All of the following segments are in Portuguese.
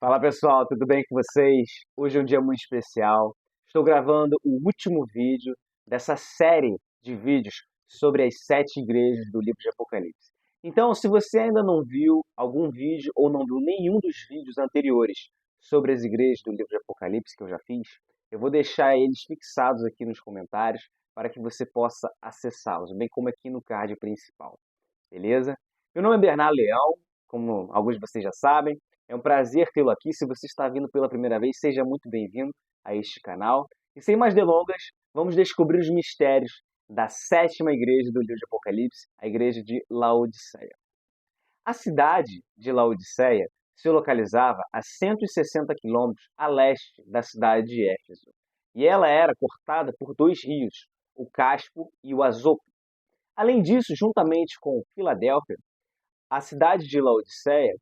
Fala pessoal, tudo bem com vocês? Hoje é um dia muito especial. Estou gravando o último vídeo dessa série de vídeos sobre as 7 igrejas do livro de Apocalipse. Então, se você ainda não viu algum vídeo ou não viu nenhum dos vídeos anteriores sobre as igrejas do livro de Apocalipse que eu já fiz, eu vou deixar eles fixados aqui nos comentários para que você possa acessá-los, bem como aqui no card principal. Beleza? Meu nome é Bernardo Leão, como alguns de vocês já sabem. É um prazer tê-lo aqui. Se você está vindo pela primeira vez, seja muito bem-vindo a este canal. E sem mais delongas, vamos descobrir os mistérios da 7ª igreja do livro de Apocalipse, a igreja de Laodiceia. A cidade de Laodiceia se localizava a 160 quilômetros a leste da cidade de Éfeso. E ela era cortada por 2 rios, o Caspo e o Azopo. Além disso, juntamente com Filadélfia, a cidade de Laodiceia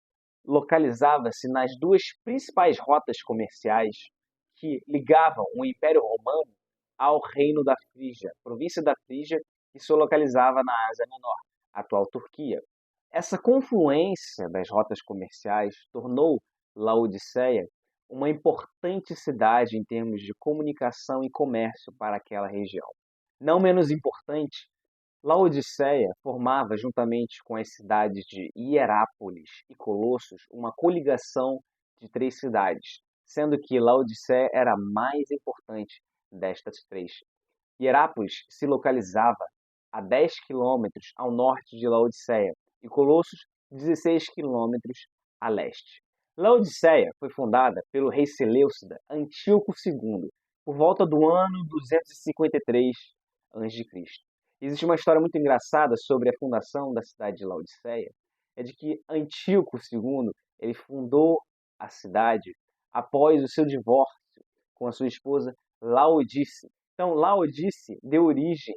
localizava-se nas 2 principais rotas comerciais que ligavam o Império Romano ao Reino da Frígia, província da Frígia, que se localizava na Ásia Menor, atual Turquia. Essa confluência das rotas comerciais tornou Laodiceia uma importante cidade em termos de comunicação e comércio para aquela região. Não menos importante, Laodiceia formava, juntamente com as cidades de Hierápolis e Colossos, uma coligação de 3 cidades, sendo que Laodiceia era a mais importante destas 3. Hierápolis se localizava a 10 quilômetros ao norte de Laodiceia e Colossos 16 quilômetros a leste. Laodiceia foi fundada pelo rei Seleucida Antíoco II por volta do ano 253 a.C. Existe uma história muito engraçada sobre a fundação da cidade de Laodiceia. É de que Antíoco II ele fundou a cidade após o seu divórcio com a sua esposa Laodice. Então, Laodice deu origem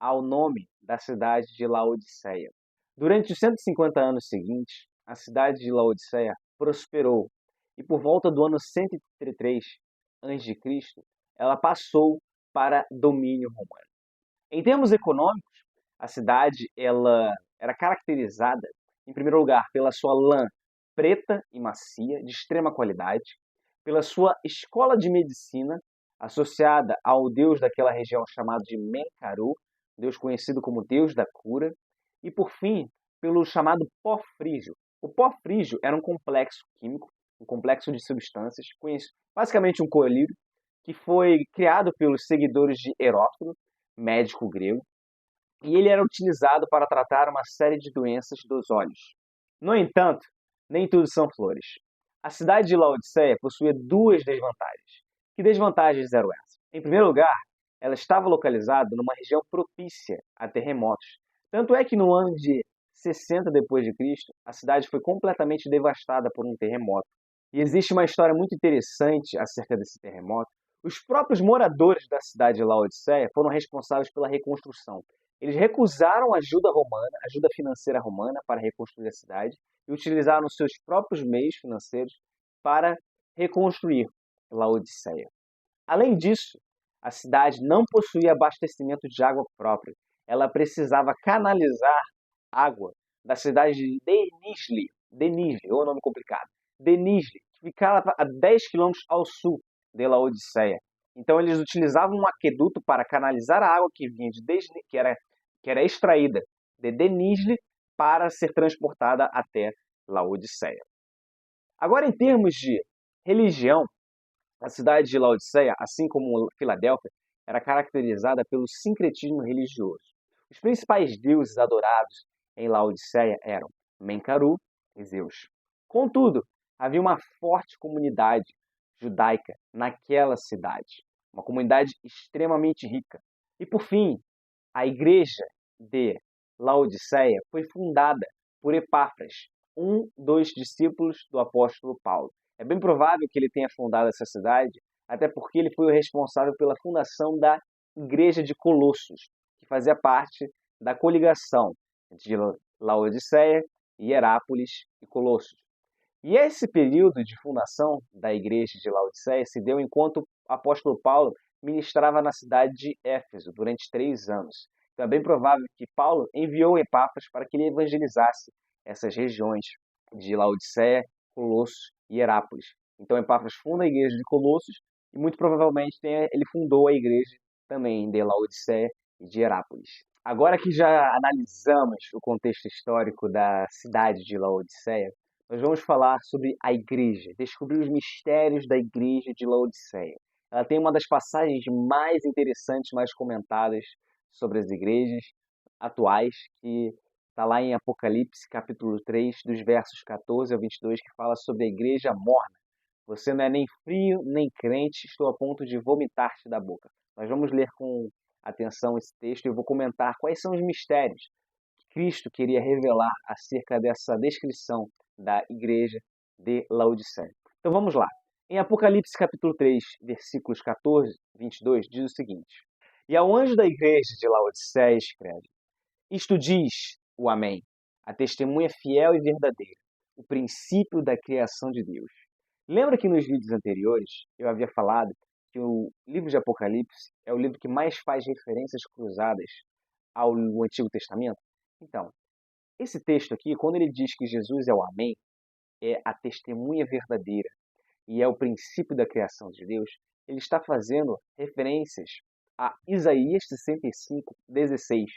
ao nome da cidade de Laodiceia. Durante os 150 anos seguintes, a cidade de Laodiceia prosperou e por volta do ano 133 a.C., ela passou para domínio romano. Em termos econômicos, a cidade ela era caracterizada, em primeiro lugar, pela sua lã preta e macia, de extrema qualidade, pela sua escola de medicina, associada ao deus daquela região chamado de Menkaru, deus conhecido como deus da cura, e, por fim, pelo chamado pó frígio. O pó frígio era um complexo químico, um complexo de substâncias, basicamente um colírio, que foi criado pelos seguidores de Heródoto, médico grego, e ele era utilizado para tratar uma série de doenças dos olhos. No entanto, nem tudo são flores. A cidade de Laodiceia possuía 2 desvantagens. Que desvantagens eram essas? Em primeiro lugar, ela estava localizada numa região propícia a terremotos. Tanto é que no ano de 60 depois de Cristo, a cidade foi completamente devastada por um terremoto. E existe uma história muito interessante acerca desse terremoto. Os próprios moradores da cidade de Laodiceia foram responsáveis pela reconstrução. Eles recusaram ajuda romana, ajuda financeira romana para reconstruir a cidade e utilizaram seus próprios meios financeiros para reconstruir Laodiceia. Além disso, a cidade não possuía abastecimento de água própria. Ela precisava canalizar água da cidade de Denizli, ou nome complicado, Denizli, que ficava a 10 quilômetros ao sul de Laodiceia. Então eles utilizavam um aqueduto para canalizar a água que vinha de Denizli, que era extraída de Denizli, para ser transportada até Laodiceia. Agora, em termos de religião, a cidade de Laodiceia, assim como Filadélfia, era caracterizada pelo sincretismo religioso. Os principais deuses adorados em Laodiceia eram Menkaru e Zeus. Contudo, havia uma forte comunidade judaica naquela cidade, uma comunidade extremamente rica. E por fim, a igreja de Laodiceia foi fundada por Epáfras, um dos discípulos do apóstolo Paulo. É bem provável que ele tenha fundado essa cidade, até porque ele foi o responsável pela fundação da igreja de Colossos, que fazia parte da coligação de Laodiceia, Hierápolis e Colossos. E esse período de fundação da igreja de Laodiceia se deu enquanto o apóstolo Paulo ministrava na cidade de Éfeso durante 3 anos. Então é bem provável que Paulo enviou Epáfras para que ele evangelizasse essas regiões de Laodiceia Colossos e Herápolis. Então Epáfras funda a igreja de Colossos e muito provavelmente ele fundou a igreja também de Laodiceia e de Herápolis. Agora que já analisamos o contexto histórico da cidade de Laodiceia, nós vamos falar sobre a igreja, descobrir os mistérios da igreja de Laodiceia. Ela tem uma das passagens mais interessantes, mais comentadas sobre as igrejas atuais, que está lá em Apocalipse, capítulo 3, dos versos 14 ao 22, que fala sobre a igreja morna. Você não é nem frio, nem crente, estou a ponto de vomitar-te da boca. Nós vamos ler com atenção esse texto e eu vou comentar quais são os mistérios que Cristo queria revelar acerca dessa descrição da igreja de Laodiceia. Então vamos lá. Em Apocalipse capítulo 3, versículos 14 e 22, diz o seguinte: E ao anjo da igreja de Laodiceia escreve: Isto diz o Amém, a testemunha fiel e verdadeira, o princípio da criação de Deus. Lembra que nos vídeos anteriores eu havia falado que o livro de Apocalipse é o livro que mais faz referências cruzadas ao Antigo Testamento? Então, esse texto aqui, quando ele diz que Jesus é o Amém, é a testemunha verdadeira e é o princípio da criação de Deus, ele está fazendo referências a Isaías 65:16.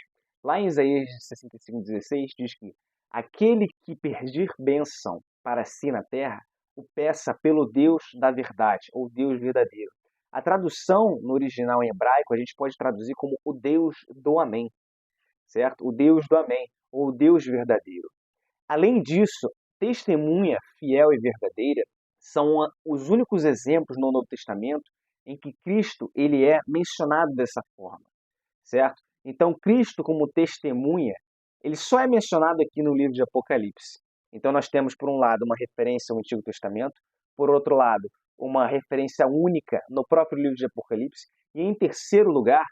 Lá em Isaías 65:16 diz que aquele que pedir bênção para si na terra, o peça pelo Deus da verdade, ou Deus verdadeiro. A tradução no original em hebraico a gente pode traduzir como o Deus do Amém, certo? O Deus do Amém, ou o Deus verdadeiro. Além disso, testemunha fiel e verdadeira são os únicos exemplos no Novo Testamento em que Cristo ele é mencionado dessa forma, certo? Então, Cristo como testemunha, ele só é mencionado aqui no livro de Apocalipse. Então, nós temos, por um lado, uma referência ao Antigo Testamento, por outro lado, uma referência única no próprio livro de Apocalipse, e em terceiro lugar,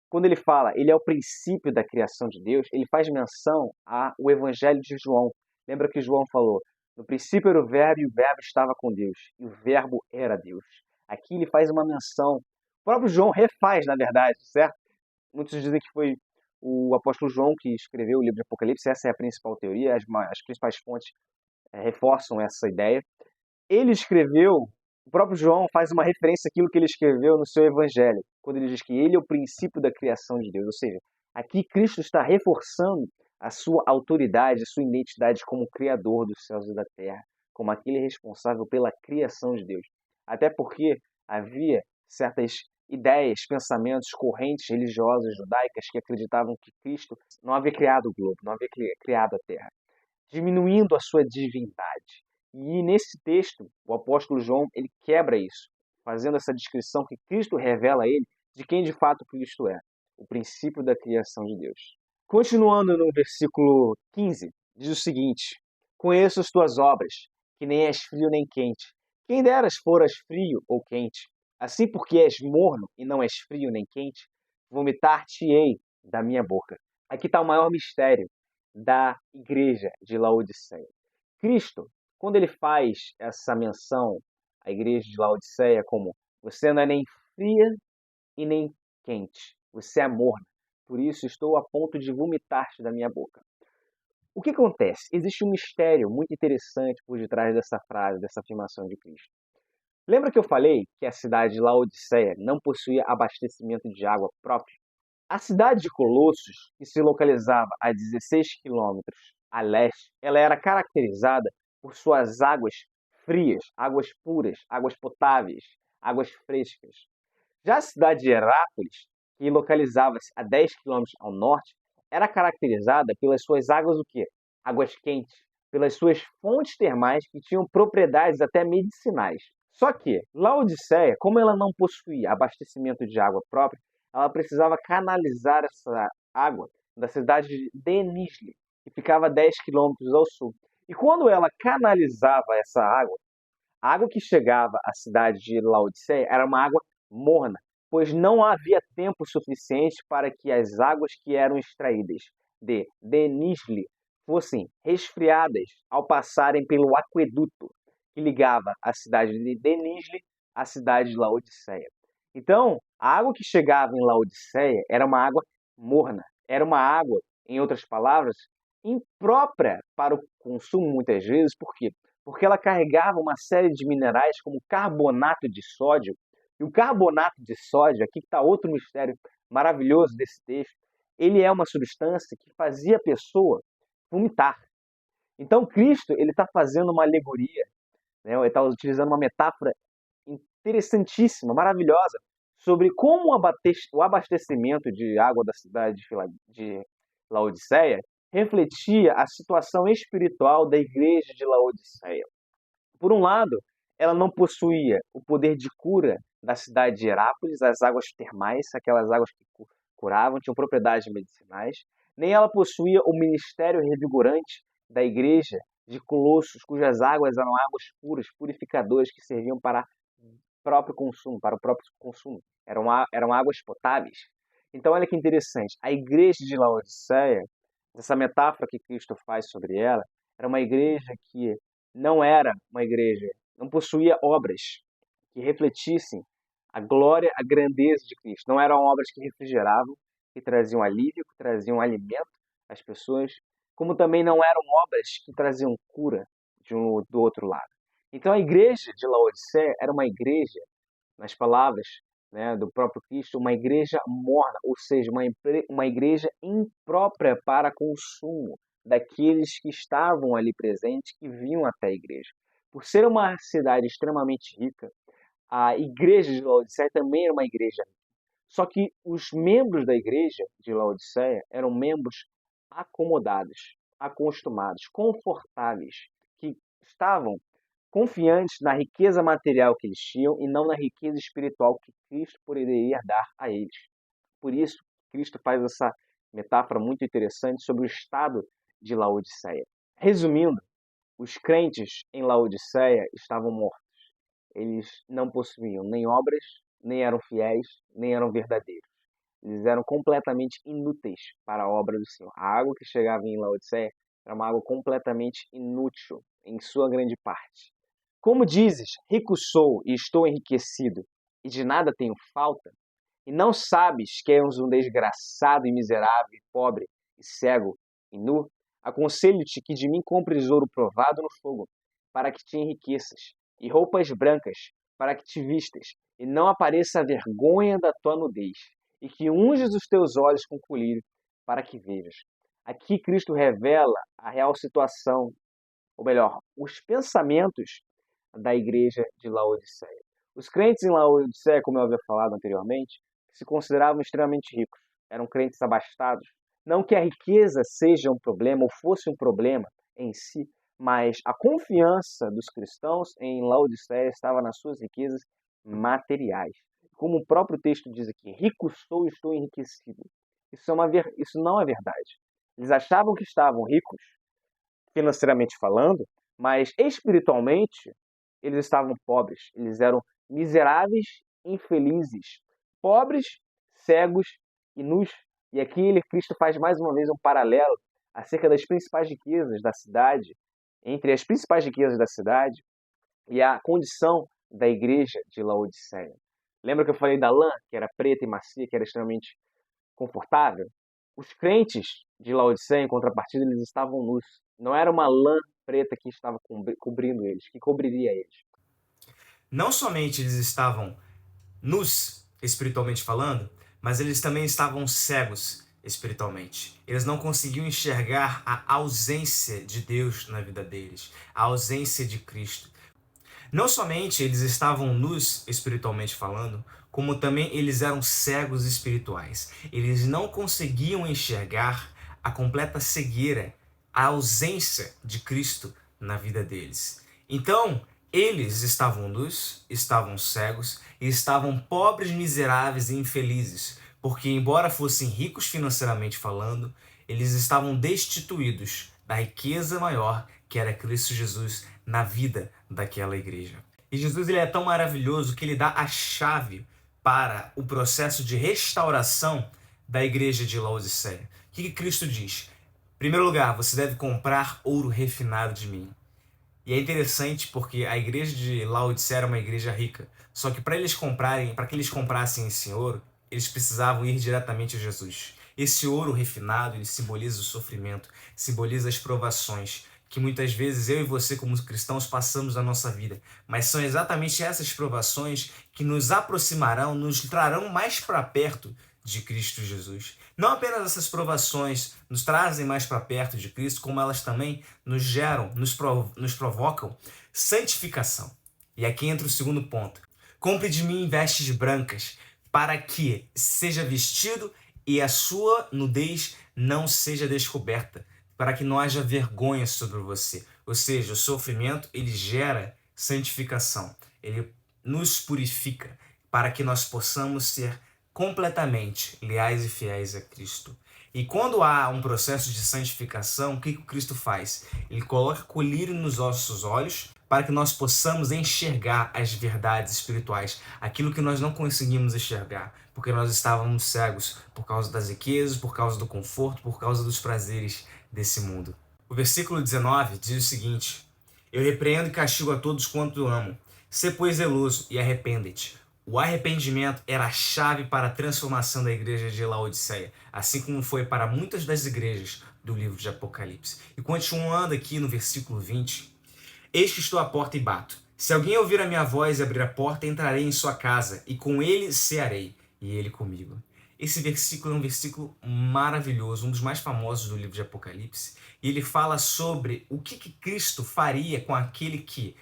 quando ele fala, ele é o princípio da criação de Deus, ele faz menção ao Evangelho de João. Lembra que João falou, no princípio era o Verbo e o Verbo estava com Deus, e o Verbo era Deus. Aqui ele faz uma menção, o próprio João refaz, na verdade, certo? Muitos dizem que foi o apóstolo João que escreveu o livro de Apocalipse, essa é a principal teoria, as principais fontes reforçam essa ideia. Ele escreveu, o próprio João faz uma referência àquilo que ele escreveu no seu evangelho, quando ele diz que ele é o princípio da criação de Deus, ou seja, aqui Cristo está reforçando a sua autoridade, a sua identidade como criador dos céus e da terra, como aquele responsável pela criação de Deus. Até porque havia certas ideias, pensamentos, correntes religiosas judaicas que acreditavam que Cristo não havia criado o globo, não havia criado a terra, diminuindo a sua divindade. E nesse texto, o apóstolo João ele quebra isso, fazendo essa descrição que Cristo revela a ele de quem de fato Cristo é, o princípio da criação de Deus. Continuando no versículo 15, diz o seguinte: Conheço as tuas obras, que nem és frio nem quente. Quem deras foras frio ou quente. Assim porque és morno e não és frio nem quente, vomitar-te-ei da minha boca. Aqui está o maior mistério da igreja de Laodiceia. Cristo, quando ele faz essa menção à igreja de Laodiceia como você não é nem fria e nem quente, você é morna, por isso estou a ponto de vomitar-te da minha boca. O que acontece? Existe um mistério muito interessante por detrás dessa frase, dessa afirmação de Cristo. Lembra que eu falei que a cidade de Laodiceia não possuía abastecimento de água próprio? A cidade de Colossos, que se localizava a 16 quilômetros a leste, ela era caracterizada por suas águas frias, águas puras, águas potáveis, águas frescas. Já a cidade de Herápolis, que localizava-se a 10 quilômetros ao norte, era caracterizada pelas suas águas o quê? Águas quentes, pelas suas fontes termais que tinham propriedades até medicinais. Só que Laodiceia, como ela não possuía abastecimento de água própria, ela precisava canalizar essa água da cidade de Denizli, que ficava a 10 quilômetros ao sul. E quando ela canalizava essa água, a água que chegava à cidade de Laodiceia era uma água morna, pois não havia tempo suficiente para que as águas que eram extraídas de Denizli fossem resfriadas ao passarem pelo aqueduto que ligava a cidade de Denizli à cidade de Laodiceia. Então, a água que chegava em Laodiceia era uma água morna, era uma água, em outras palavras, imprópria para o consumo muitas vezes, por quê? porque ela carregava uma série de minerais como carbonato de sódio. E o carbonato de sódio, aqui está outro mistério maravilhoso desse texto, ele é uma substância que fazia a pessoa vomitar. Então Cristo ele está fazendo uma alegoria, né? Ele está utilizando uma metáfora interessantíssima, maravilhosa, sobre como o abastecimento de água da cidade de Laodiceia refletia a situação espiritual da igreja de Laodiceia. Por um lado, ela não possuía o poder de cura da cidade de Herápolis, as águas termais, aquelas águas que curavam, tinham propriedades medicinais, nem ela possuía o ministério revigorante da igreja de Colossos, cujas águas eram águas puras, purificadoras, que serviam para próprio consumo, para o próprio consumo. Eram águas potáveis. Então, olha que interessante. A igreja de Laodiceia, essa metáfora que Cristo faz sobre ela, era uma igreja que não era uma igreja, não possuía obras que refletissem a glória, a grandeza de Cristo. Não eram obras que refrigeravam, que traziam alívio, que traziam alimento às pessoas, como também não eram obras que traziam cura do outro lado. Então a igreja de Laodiceia era uma igreja, nas palavras, né, do próprio Cristo, uma igreja morna, ou seja, uma igreja imprópria para consumo daqueles que estavam ali presentes, que vinham até a igreja. Por ser uma cidade extremamente rica, a igreja de Laodiceia também era uma igreja rica. Só que os membros da igreja de Laodiceia eram membros acomodados, acostumados, confortáveis, que estavam confiantes na riqueza material que eles tinham e não na riqueza espiritual que Cristo poderia dar a eles. Por isso, Cristo faz essa metáfora muito interessante sobre o estado de Laodiceia. Resumindo, os crentes em Laodiceia estavam mortos. Eles não possuíam nem obras, nem eram fiéis, nem eram verdadeiros. Eles eram completamente inúteis para a obra do Senhor. A água que chegava em Laodiceia era uma água completamente inútil, em sua grande parte. Como dizes, rico sou e estou enriquecido, e de nada tenho falta, e não sabes que és um desgraçado e miserável, e pobre, e cego, e nu, aconselho-te que de mim compres ouro provado no fogo, para que te enriqueças, e roupas brancas, para que te vistas, e não apareça a vergonha da tua nudez, e que unges os teus olhos com colírio, para que vejas. Aqui Cristo revela a real situação, ou melhor, os pensamentos da igreja de Laodiceia. Os crentes em Laodiceia, como eu havia falado anteriormente, se consideravam extremamente ricos. Eram crentes abastados. Não que a riqueza seja um problema ou fosse um problema em si, mas a confiança dos cristãos em Laodiceia estava nas suas riquezas materiais. Como o próprio texto diz aqui, rico sou e estou enriquecido. Isso não é verdade. Eles achavam que estavam ricos, financeiramente falando, mas espiritualmente eles estavam pobres, eles eram miseráveis, infelizes, pobres, cegos e nus. E aqui Cristo faz mais uma vez um paralelo acerca das principais riquezas da cidade, entre as principais riquezas da cidade e a condição da igreja de Laodiceia. Lembra que eu falei da lã, que era preta e macia, que era extremamente confortável? Os crentes de Laodiceia, em contrapartida, eles estavam nus. Não era uma lã preta que estava cobrindo eles, que cobriria eles. Não somente eles estavam nus, espiritualmente falando, mas eles também estavam cegos espiritualmente. Eles não conseguiam enxergar a ausência de Deus na vida deles, a ausência de Cristo. Não somente eles estavam nus espiritualmente falando, como também eles eram cegos espirituais. Eles não conseguiam enxergar a completa cegueira, a ausência de Cristo na vida deles. Então, eles estavam nus, estavam cegos e estavam pobres, miseráveis e infelizes, porque, embora fossem ricos financeiramente falando, eles estavam destituídos da riqueza maior que era Cristo Jesus na vida daquela igreja. E Jesus ele é tão maravilhoso que ele dá a chave para o processo de restauração da igreja de Laodiceia. O que Cristo diz? Em primeiro lugar, você deve comprar ouro refinado de mim. E é interessante porque a igreja de Laodiceia era uma igreja rica. Só que para que eles comprassem esse ouro, eles precisavam ir diretamente a Jesus. Esse ouro refinado, ele simboliza o sofrimento, simboliza as provações que muitas vezes eu e você, como cristãos, passamos na nossa vida. Mas são exatamente essas provações que nos aproximarão, nos trarão mais para perto de Cristo Jesus. Não apenas essas provações nos trazem mais para perto de Cristo, como elas também nos geram, nos provocam santificação. E aqui entra o segundo ponto. Compre de mim vestes brancas, para que seja vestido e a sua nudez não seja descoberta, para que não haja vergonha sobre você. Ou seja, o sofrimento, ele gera santificação. Ele nos purifica para que nós possamos ser completamente leais e fiéis a Cristo. E quando há um processo de santificação, o que o Cristo faz? Ele coloca colírio nos nossos olhos para que nós possamos enxergar as verdades espirituais, aquilo que nós não conseguimos enxergar, porque nós estávamos cegos por causa das riquezas, por causa do conforto, por causa dos prazeres desse mundo. O versículo 19 diz o seguinte: Eu repreendo e castigo a todos quanto amo. Sê, pois, zeloso e arrepende-te. O arrependimento era a chave para a transformação da igreja de Laodiceia, assim como foi para muitas das igrejas do livro de Apocalipse. E continuando aqui no versículo 20, Eis que estou à porta e bato. Se alguém ouvir a minha voz e abrir a porta, entrarei em sua casa, e com ele cearei, e ele comigo. Esse versículo é um versículo maravilhoso, um dos mais famosos do livro de Apocalipse, e ele fala sobre o que Cristo faria com aquele que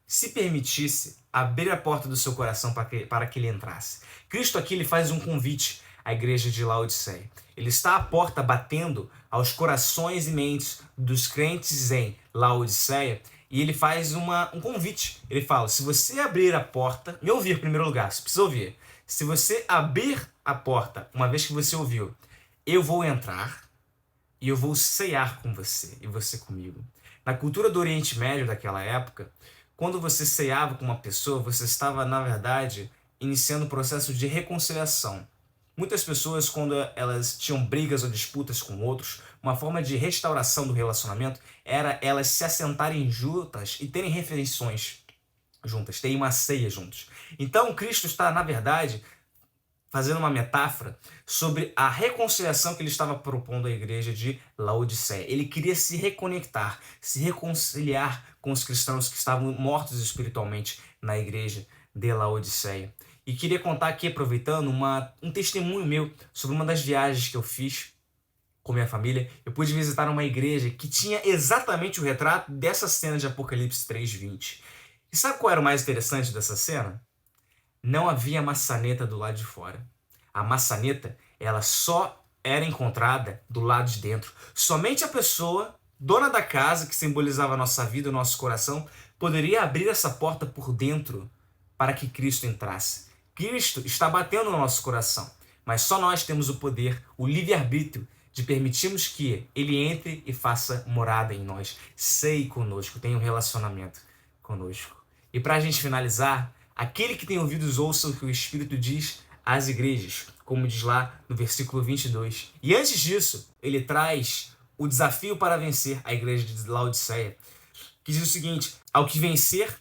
se permitisse abrir a porta do seu coração para que ele entrasse. Cristo aqui ele faz um convite à igreja de Laodiceia. Ele está à porta batendo aos corações e mentes dos crentes em Laodiceia e ele faz um convite. Ele fala, se você abrir a porta, me ouvir em primeiro lugar, você precisa ouvir. Se você abrir a porta, uma vez que você ouviu, eu vou entrar e eu vou cear com você e você comigo. Na cultura do Oriente Médio daquela época, quando você ceava com uma pessoa, você estava, na verdade, iniciando o processo de reconciliação. Muitas pessoas, quando elas tinham brigas ou disputas com outros, uma forma de restauração do relacionamento era elas se assentarem juntas e terem refeições juntas, terem uma ceia juntos. Então, Cristo está, na verdade, fazendo uma metáfora sobre a reconciliação que ele estava propondo à igreja de Laodiceia. Ele queria se reconectar, se reconciliar com os cristãos que estavam mortos espiritualmente na igreja de Laodiceia. E queria contar aqui, aproveitando, um testemunho meu sobre uma das viagens que eu fiz com minha família. Eu pude visitar uma igreja que tinha exatamente o retrato dessa cena de Apocalipse 3:20. E sabe qual era o mais interessante dessa cena? Não havia maçaneta do lado de fora. A maçaneta, ela só era encontrada do lado de dentro. Somente a pessoa, dona da casa, que simbolizava a nossa vida, o nosso coração, poderia abrir essa porta por dentro para que Cristo entrasse. Cristo está batendo no nosso coração, mas só nós temos o poder, o livre-arbítrio, de permitirmos que Ele entre e faça morada em nós, ceie conosco, tenha um relacionamento conosco. E para a gente finalizar, aquele que tem ouvidos ouça o que o Espírito diz às igrejas, como diz lá no versículo 22. E antes disso, ele traz o desafio para vencer a igreja de Laodiceia, que diz o seguinte: ao que vencer,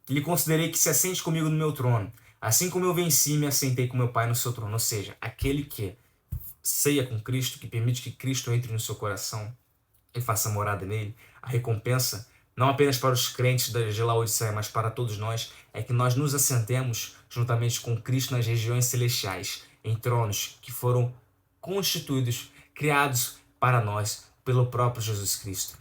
lhe considerei que se assente comigo no meu trono, assim como eu venci e me assentei com meu Pai no seu trono. Ou seja, aquele que ceia com Cristo, que permite que Cristo entre no seu coração e faça morada nele, a recompensa, não apenas para os crentes de Laodiceia, mas para todos nós, é que nós nos assentemos juntamente com Cristo nas regiões celestiais, em tronos que foram constituídos, criados para nós pelo próprio Jesus Cristo.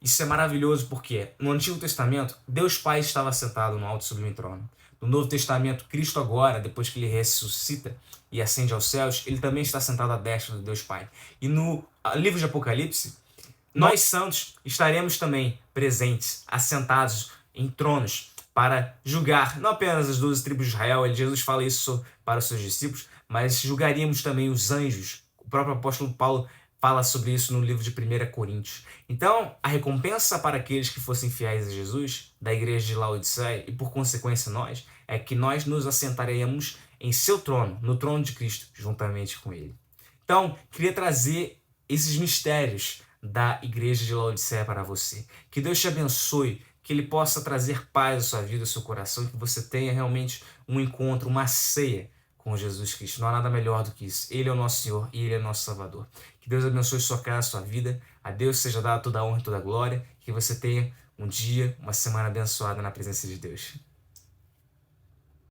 Isso é maravilhoso porque no Antigo Testamento, Deus Pai estava sentado no alto e sublime trono. No Novo Testamento, Cristo agora, depois que ele ressuscita e ascende aos céus, ele também está sentado à destra do Deus Pai. E no livro de Apocalipse, nós santos estaremos também presentes, assentados em tronos para julgar não apenas as 12 tribos de Israel, Jesus fala isso para os seus discípulos, mas julgaríamos também os anjos. O próprio apóstolo Paulo fala sobre isso no livro de 1 Coríntios. Então, a recompensa para aqueles que fossem fiéis a Jesus, da igreja de Laodiceia, e por consequência nós, é que nós nos assentaremos em seu trono, no trono de Cristo, juntamente com ele. Então, queria trazer esses mistérios da igreja de Laodiceia para você. Que Deus te abençoe, que Ele possa trazer paz à sua vida, ao seu coração, que você tenha realmente um encontro, uma ceia com com Jesus Cristo. Não há nada melhor do que isso. Ele é o nosso Senhor e Ele é o nosso Salvador. Que Deus abençoe sua casa, sua vida. A Deus seja dada toda a honra e toda a glória. Que você tenha um dia, uma semana abençoada na presença de Deus.